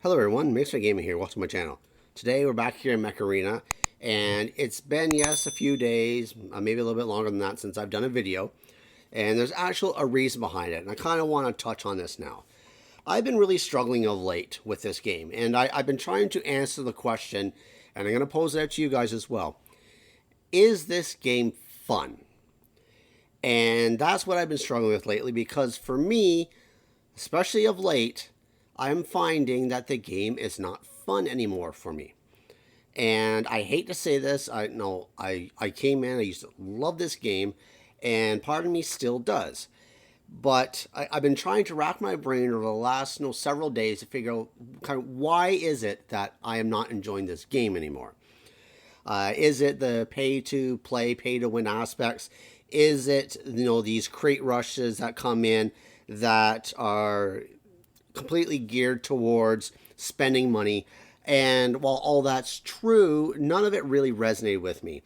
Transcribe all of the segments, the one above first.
Hello everyone, Mixfant Gaming here. Welcome to my channel. Today we're back here in Mech Arena, and it's been, yes, a few days, maybe a little bit longer than that since I've done a video, and there's actually a reason behind it, and I kind of want to touch on this now. I've been really struggling of late with this game, and I've been trying to answer the question, and I'm going to pose that to you guys as well. Is this game fun? And that's what I've been struggling with lately, because for me, especially of late, I'm finding that the game is not fun anymore for me. And I hate to say this, I came in, I used to love this game, and part of me still does. But I've been trying to rack my brain over the last several days to figure out kind of why is it that I am not enjoying this game anymore. Is it the pay to play, pay to win aspects? Is it these crate rushes that come in that are completely geared towards spending money? And while all that's true, none of it really resonated with me.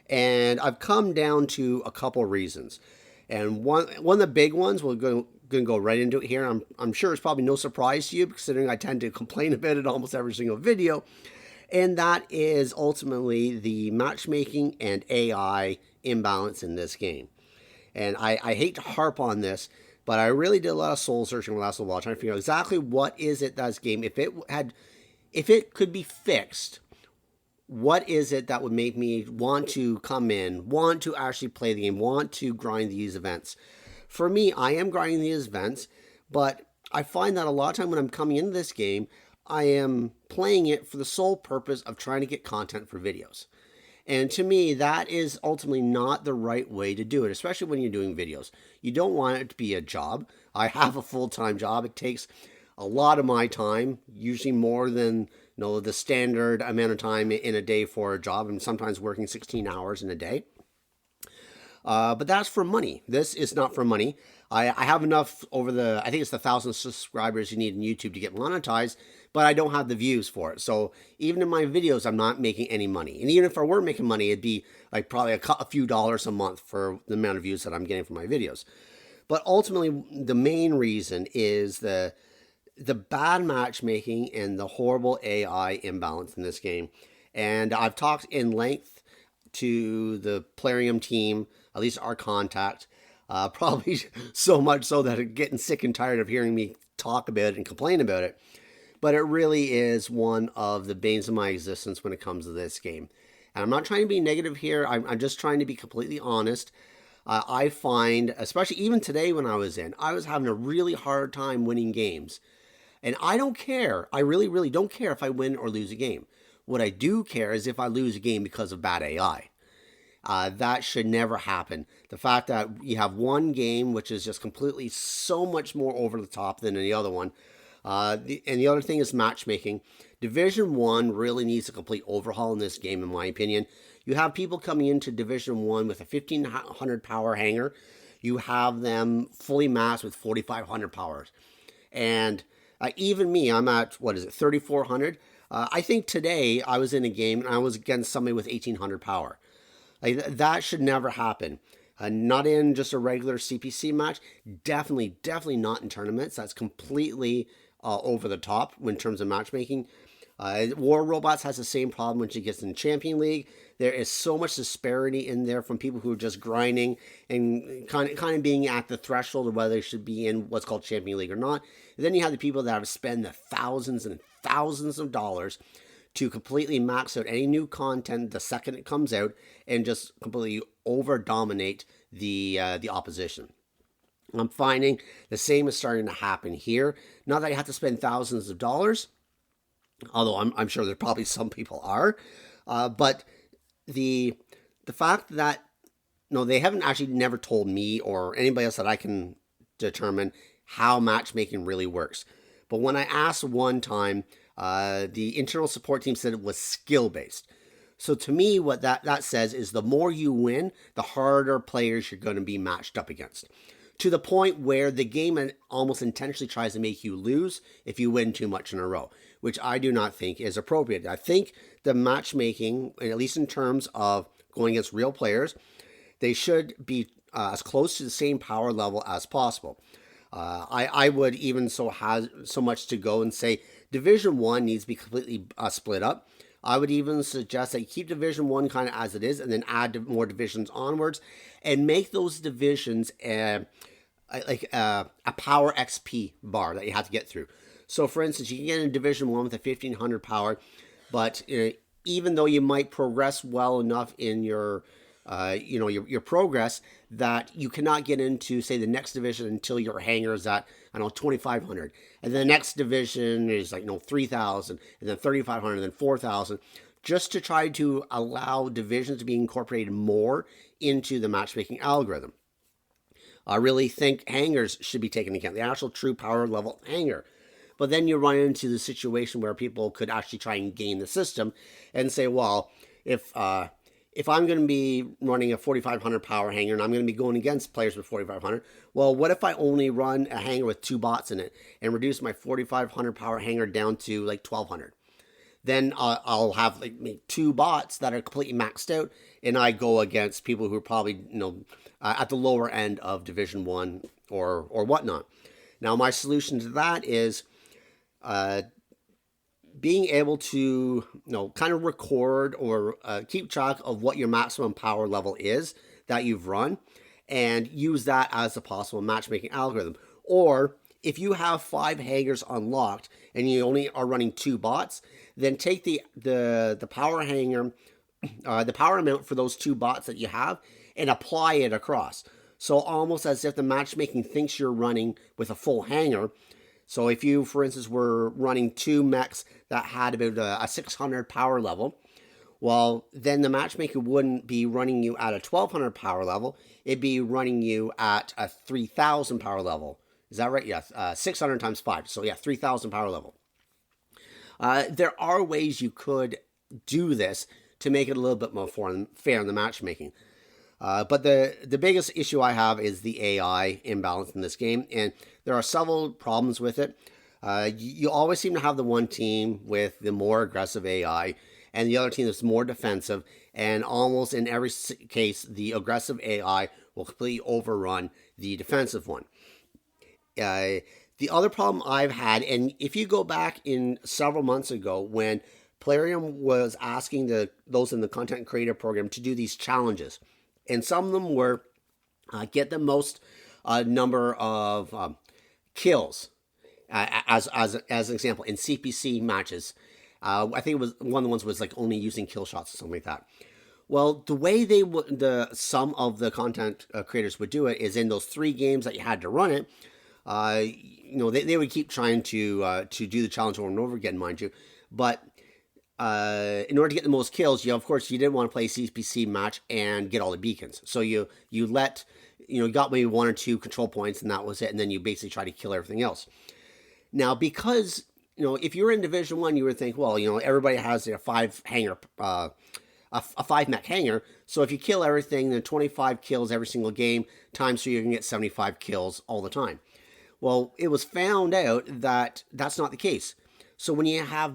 And I've come down to a couple reasons. And one of the big ones, we're going to go right into it here. I'm sure it's probably no surprise to you, considering I tend to complain about it almost every single video. And that is ultimately the matchmaking and AI imbalance in this game. And I hate to harp on this, but I really did a lot of soul searching the last little while, trying to figure out exactly what is it that's game. If it could be fixed, what is it that would make me want to come in, want to actually play the game, want to grind these events? For me, I am grinding these events, but I find that a lot of time when I'm coming into this game, I am playing it for the sole purpose of trying to get content for videos. And to me, that is ultimately not the right way to do it, especially when you're doing videos. You don't want it to be a job. I have a full-time job. It takes a lot of my time, usually more than the standard amount of time in a day for a job. I'm sometimes working 16 hours in a day. But that's for money. This is not for money. I have enough over I think it's the 1,000 subscribers you need in YouTube to get monetized, but I don't have the views for it. So even in my videos, I'm not making any money. And even if I were making money, it'd be like probably a few dollars a month for the amount of views that I'm getting from my videos. But ultimately, the main reason is the bad matchmaking and the horrible AI imbalance in this game. And I've talked in length to the Plarium team, at least our contact, probably so much so that I'm getting sick and tired of hearing me talk about it and complain about it. But it really is one of the banes of my existence when it comes to this game. And I'm not trying to be negative here. I'm just trying to be completely honest. I find, especially even today when I was having a really hard time winning games. And I don't care. I really, really don't care if I win or lose a game. What I do care is if I lose a game because of bad AI. That should never happen. The fact that you have one game which is just completely so much more over the top than any other one. And the other thing is matchmaking. Division 1 really needs a complete overhaul in this game, in my opinion. You have people coming into Division 1 with a 1,500 power hanger. You have them fully maxed with 4,500 powers. And even me, I'm at, 3,400? I think today I was in a game and I was against somebody with 1,800 power. Like, that should never happen. Not in just a regular CPC match. Definitely not in tournaments. That's completely over the top in terms of matchmaking. War Robots has the same problem when she gets in Champion League. There is so much disparity in there from people who are just grinding and kind of being at the threshold of whether they should be in what's called Champion League or not. And then you have the people that have to spend the thousands and thousands of dollars to completely max out any new content the second it comes out and just completely over-dominate the opposition. I'm finding the same is starting to happen here. Not that you have to spend thousands of dollars, although I'm sure there probably some people are, but the fact that they haven't actually never told me or anybody else that I can determine how matchmaking really works. But when I asked one time, the internal support team said it was skill-based. So to me, what that says is the more you win, the harder players you're going to be matched up against. To the point where the game almost intentionally tries to make you lose if you win too much in a row, which I do not think is appropriate. I think the matchmaking, at least in terms of going against real players, they should be as close to the same power level as possible. I would even have so much to go and say Division One needs to be completely split up. I would even suggest that you keep Division One kind of as it is, and then add more divisions onwards, and make those divisions like a power XP bar that you have to get through. So, for instance, you can get in Division One with a 1500 power, but even though you might progress well enough in your your progress, that you cannot get into, say, the next division until your hangar is at, I don't know, 2,500. And then the next division is like, 3,000, and then 3,500, and then 4,000, just to try to allow divisions to be incorporated more into the matchmaking algorithm. I really think hangars should be taken into account, the actual true power level hangar. But then you run into the situation where people could actually try and game the system and say, well, if I'm going to be running a 4,500 power hangar and I'm going to be going against players with 4,500, well, what if I only run a hangar with 2 bots in it and reduce my 4,500 power hangar down to like 1,200? Then I'll have like 2 bots that are completely maxed out, and I go against people who are probably at the lower end of Division 1 or whatnot. Now, my solution to that is being able to kind of record or keep track of what your maximum power level is that you've run, and use that as a possible matchmaking algorithm. Or if you have 5 hangars unlocked and you only are running 2 bots, then take the power hangar, the power amount for those 2 bots that you have, and apply it across. So almost as if the matchmaking thinks you're running with a full hangar. So if you, for instance, were running 2 mechs that had about a 600 power level, well, then the matchmaker wouldn't be running you at a 1,200 power level. It'd be running you at a 3,000 power level. Is that right? Yeah, 600 times 5. So yeah, 3,000 power level. There are ways you could do this to make it a little bit more fair in the matchmaking. But the biggest issue I have is the AI imbalance in this game, and there are several problems with it. You always seem to have the one team with the more aggressive AI, and the other team that's more defensive, and almost in every case, the aggressive AI will completely overrun the defensive one. The other problem I've had, and if you go back in several months ago when Plarium was asking those in the content creator program to do these challenges, and some of them were get the most number of kills as an example in CPC matches. I think it was one of the ones was like only using kill shots or something like that. Well, the way some of the content creators would do it is in those 3 games that you had to run it. They would keep trying to do the challenge over and over again, mind you. But in order to get the most kills, of course, you didn't want to play a CPC match and get all the beacons. So you got maybe 1 or 2 control points, and that was it. And then you basically try to kill everything else. Now, because if you're in Division 1, you would think, well, everybody has a 5 hangar, a 5 mech hangar. So if you kill everything, then 25 kills every single game times 3, you can get 75 kills all the time. Well, it was found out that that's not the case. So when you have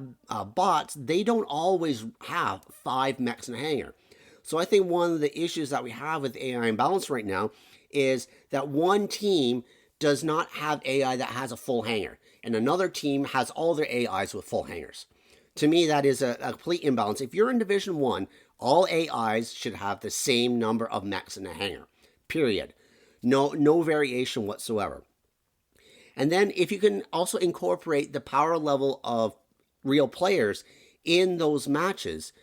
bots, they don't always have 5 mechs in a hangar. So I think one of the issues that we have with AI imbalance right now is that one team does not have AI that has a full hangar, and another team has all their AIs with full hangars. To me, that is a complete imbalance. If you're in Division 1, all AIs should have the same number of mechs in a hangar, period. No variation whatsoever. And then if you can also incorporate the power level of real players in those matches,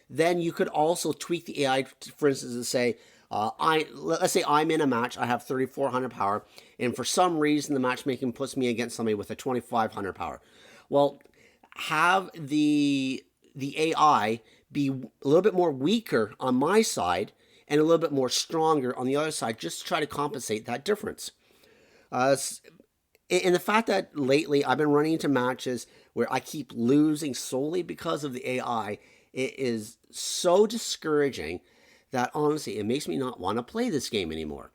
then you could also tweak the AI, for instance, to say, let's say I'm in a match, I have 3,400 power, and for some reason the matchmaking puts me against somebody with a 2,500 power. Well, have the AI be a little bit more weaker on my side and a little bit more stronger on the other side, just to try to compensate that difference. And the fact that lately I've been running into matches where I keep losing solely because of the AI, it is so discouraging that honestly, it makes me not want to play this game anymore.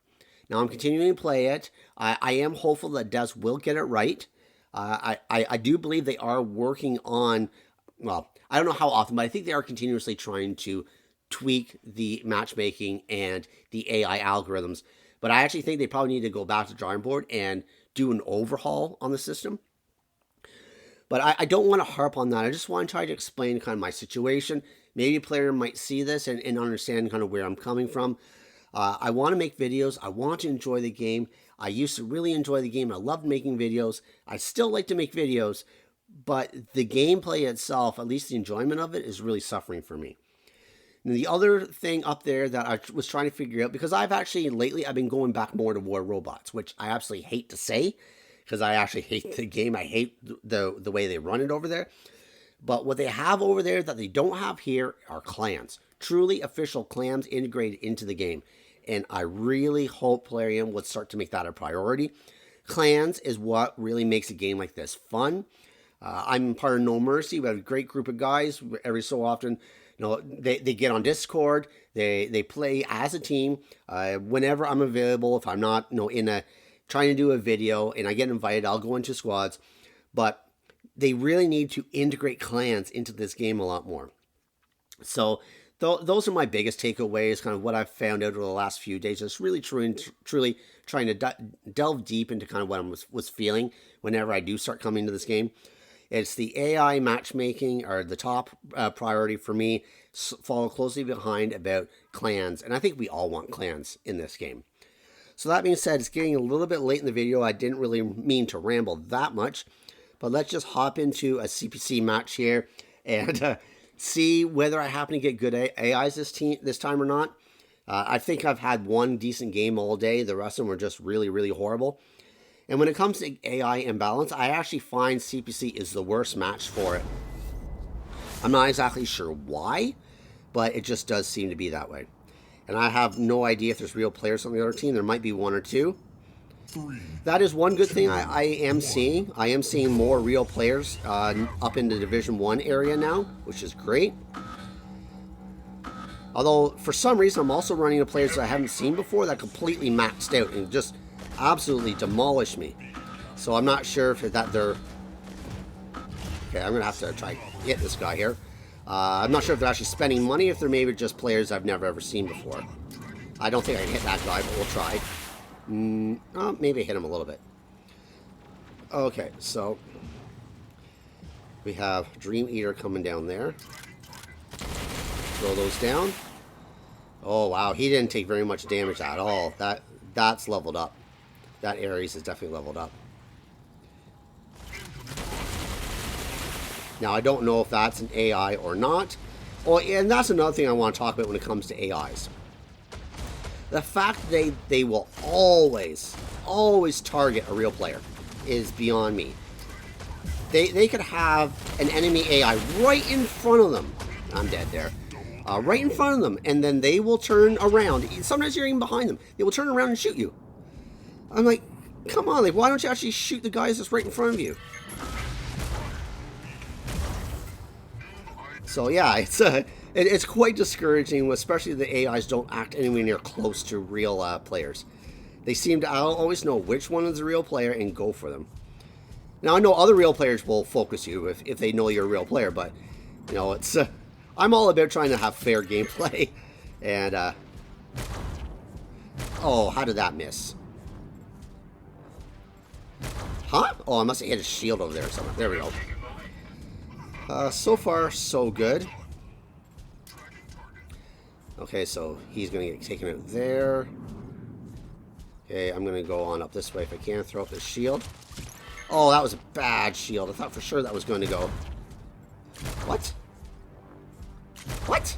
Now I'm continuing to play it. I am hopeful that Devs will get it right. I do believe they are working on, well, I don't know how often, but I think they are continuously trying to tweak the matchmaking and the AI algorithms. But I actually think they probably need to go back to the drawing board and do an overhaul on the system. But I don't want to harp on that. I just want to try to explain kind of my situation. Maybe a player might see this and understand kind of where I'm coming from. I want to make videos. I want to enjoy the game. I used to really enjoy the game. I loved making videos. I still like to make videos. But the gameplay itself, at least the enjoyment of it, is really suffering for me. And the other thing up there that I was trying to figure out, because I've been going back more to War Robots, which I absolutely hate to say, because I actually hate the game. I hate the way they run it over there. But what they have over there that they don't have here are clans. Truly official clans integrated into the game. And I really hope Plarium would start to make that a priority. Clans is what really makes a game like this fun. I'm part of No Mercy. We have a great group of guys. Every so often, they get on Discord. They play as a team. Whenever I'm available, if I'm not trying to do a video and I get invited, I'll go into squads. But they really need to integrate clans into this game a lot more. So those are my biggest takeaways, kind of what I've found out over the last few days. Just really truly trying to delve deep into kind of what I was feeling whenever I do start coming to this game. It's the AI matchmaking are the top priority for me, follow closely behind about clans. And I think we all want clans in this game. So that being said, it's getting a little bit late in the video. I didn't really mean to ramble that much, but let's just hop into a CPC match here and see whether I happen to get good AIs this time or not. I think I've had one decent game all day. The rest of them were just really, really horrible. And when it comes to AI imbalance, I actually find CPC is the worst match for it. I'm not exactly sure why, but it just does seem to be that way. And I have no idea if there's real players on the other team. There might be one or two. That is one good thing I am seeing. I am seeing more real players up in the Division 1 area now, which is great. Although, for some reason, I'm also running into players that I haven't seen before that completely maxed out and just absolutely demolished me. So I'm not sure if they're... Okay, I'm going to have to try to hit this guy here. I'm not sure if they're actually spending money, if they're maybe just players I've never ever seen before. I don't think I can hit that guy, but we'll try. Oh, maybe hit him a little bit. Okay, so we have Dream Eater coming down there. Throw those down. Oh wow, he didn't take very much damage at all. That's leveled up. That Ares is definitely leveled up. Now I don't know if that's an AI or not. Oh, and that's another thing I want to talk about when it comes to AIs. The fact that they will always target a real player is beyond me. They could have an enemy AI right in front of them. I'm dead there. Right in front of them, and then they will turn around. Sometimes you're even behind them. They will turn around and shoot you. I'm like, come on, like, why don't you actually shoot the guys that's right in front of you? So yeah, it's quite discouraging, especially the AIs don't act anywhere near close to real players. They seem to always know which one is a real player and go for them. Now I know other real players will focus you if they know you're a real player, but it's I'm all about trying to have fair gameplay. And oh, how did that miss? Huh? Oh, I must have hit a shield over there or something. There we go. So far, so good. Okay, so he's going to get taken out there. Okay, I'm going to go on up this way if I can. Throw up this shield. Oh, that was a bad shield. I thought for sure that was going to go. What? What?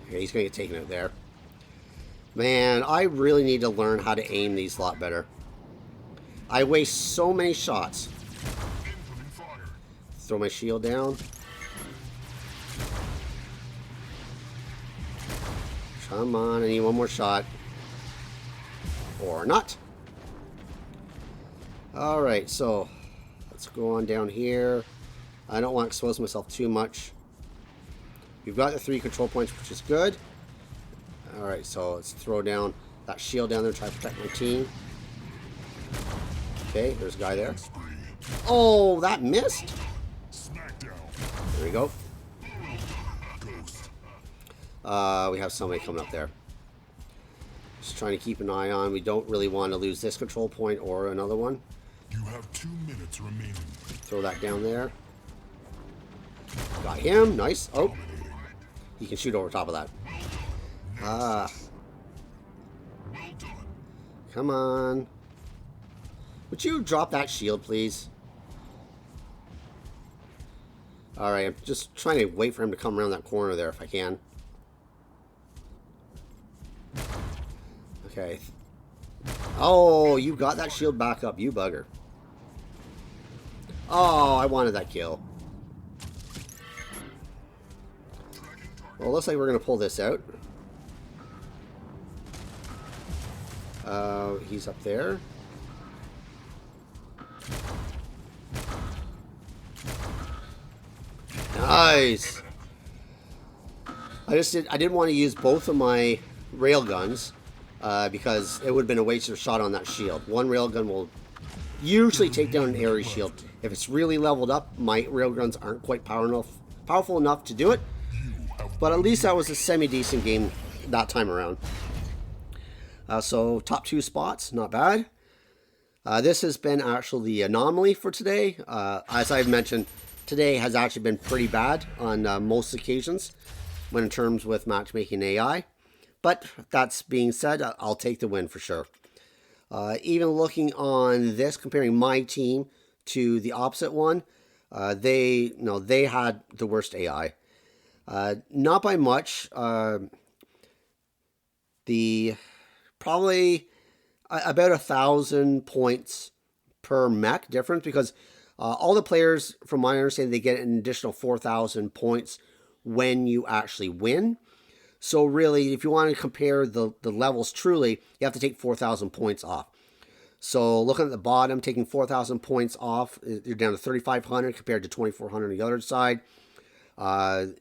Okay, he's going to get taken out there. Man, I really need to learn how to aim these a lot better. I waste so many shots. Throw my shield down. Come on, I need one more shot. Or not. Alright, so let's go on down here. I don't want to expose myself too much. We've got the 3 control points, which is good. Alright, so let's throw down that shield down there, try to protect my team. Okay, there's a guy there. Oh, that missed? There we go. We have somebody coming up there. Just trying to keep an eye on. We don't really want to lose this control point or another one. You have 2 minutes remaining. Throw that down there. Got him. Nice. Oh. He can shoot over top of that. Ah. Come on. Would you drop that shield, please? Alright, I'm just trying to wait for him to come around that corner there if I can. Okay. Oh, you got that shield back up, you bugger. Oh, I wanted that kill. Well, looks like we're going to pull this out. He's up there. Nice. I didn't want to use both of my rail guns because it would have been a wasted shot on that shield. One rail gun will usually take down an area shield. If it's really leveled up, my rail guns aren't quite powerful enough to do it. But at least that was a semi-decent game that time around. So top 2 spots, not bad. This has been actually the anomaly for today. As I've mentioned, today has actually been pretty bad on most occasions when in terms with matchmaking AI. But that's being said, I'll take the win for sure. Even looking on this, comparing my team to the opposite one, they had the worst AI. Not by much. Probably about 1,000 points per mech difference, because all the players, from my understanding, they get an additional 4,000 points when you actually win. So really, if you want to compare the levels truly, you have to take 4,000 points off. So looking at the bottom, taking 4,000 points off, you're down to 3,500 compared to 2,400 on the other side.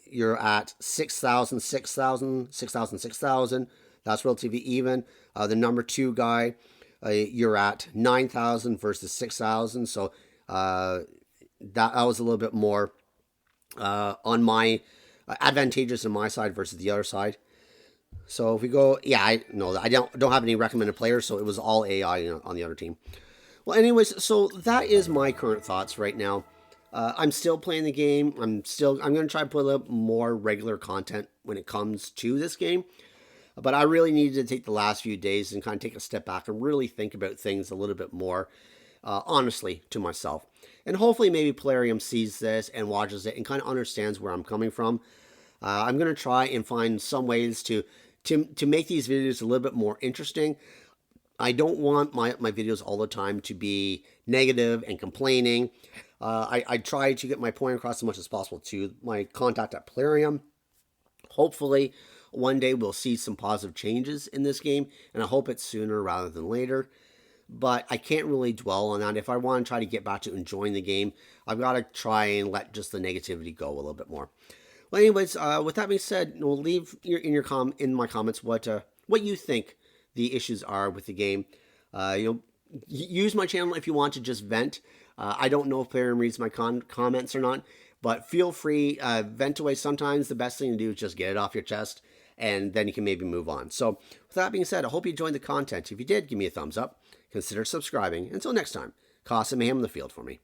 You're at 6,000, 6,000, 6,000, 6,000. That's relatively even. The number 2 guy, you're at 9,000 versus 6,000. So that was a little bit more on my advantageous on my side versus the other side. So if we go, yeah, I don't have any recommended players, so it was all AI on the other team. Well, anyways, so that is my current thoughts right now. I'm still playing the game. I'm going to try to put up more regular content when it comes to this game. But I really needed to take the last few days and kind of take a step back and really think about things a little bit more honestly to myself. And hopefully maybe Plarium sees this and watches it and kind of understands where I'm coming from. I'm going to try and find some ways to make these videos a little bit more interesting. I don't want my videos all the time to be negative and complaining. I try to get my point across as much as possible to my contact at Plarium. Hopefully, one day we'll see some positive changes in this game, and I hope it's sooner rather than later. But I can't really dwell on that. If I want to try to get back to enjoying the game, I've got to try and let just the negativity go a little bit more. Well, anyways, with that being said, we'll leave in my comments what you think the issues are with the game. Use my channel if you want to just vent. I don't know if Plarium reads my comments or not, but feel free, vent away. Sometimes the best thing to do is just get it off your chest, and then you can maybe move on. So with that being said, I hope you enjoyed the content. If you did, give me a thumbs up. Consider subscribing. Until next time, cause some mayhem in the field for me.